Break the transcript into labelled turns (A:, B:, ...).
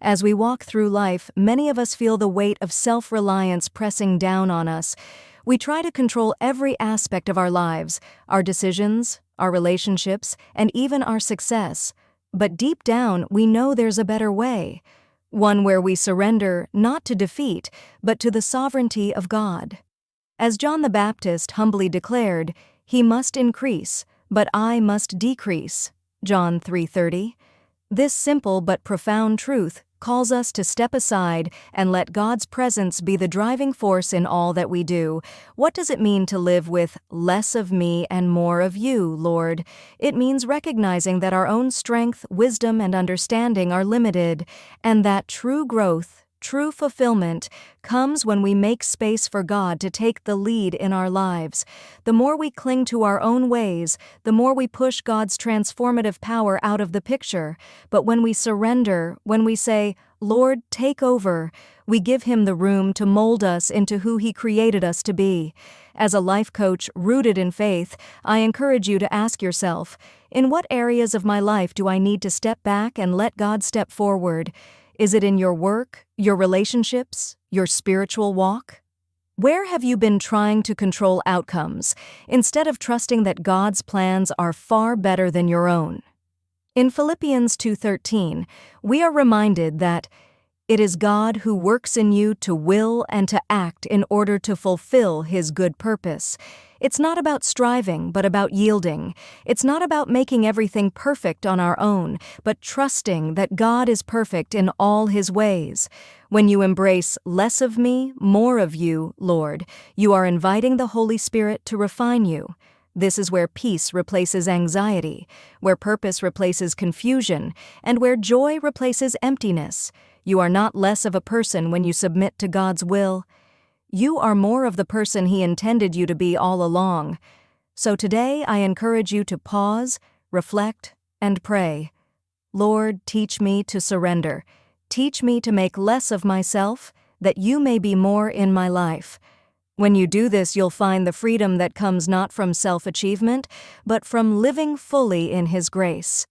A: As we walk through life, many of us feel the weight of self-reliance pressing down on us. We try to control every aspect of our lives, our decisions, our relationships, and even our success. But deep down, we know there's a better way. One where we surrender not to defeat, but to the sovereignty of God. As John the Baptist humbly declared, "He must increase, but I must decrease." John 3:30. This simple but profound truth calls us to step aside and let God's presence be the driving force in all that we do. What does it mean to live with less of me and more of you, Lord? It means recognizing that our own strength, wisdom, and understanding are limited, and that true growth, true fulfillment, comes when we make space for God to take the lead in our lives. The more we cling to our own ways, the more we push God's transformative power out of the picture. But when we surrender, when we say, "Lord, take over," we give Him the room to mold us into who He created us to be. As a life coach rooted in faith, I encourage you to ask yourself, in what areas of my life do I need to step back and let God step forward? Is it in your work, your relationships, your spiritual walk? Where have you been trying to control outcomes instead of trusting that God's plans are far better than your own? In Philippians 2:13, we are reminded that it is God who works in you to will and to act in order to fulfill His good purpose. It's not about striving, but about yielding. It's not about making everything perfect on our own, but trusting that God is perfect in all His ways. When you embrace less of me, more of you, Lord, you are inviting the Holy Spirit to refine you. This is where peace replaces anxiety, where purpose replaces confusion, and where joy replaces emptiness. You are not less of a person when you submit to God's will. You are more of the person He intended you to be all along. So today I encourage you to pause, reflect, and pray. Lord, teach me to surrender. Teach me to make less of myself, that you may be more in my life. When you do this, you'll find the freedom that comes not from self-achievement, but from living fully in His grace.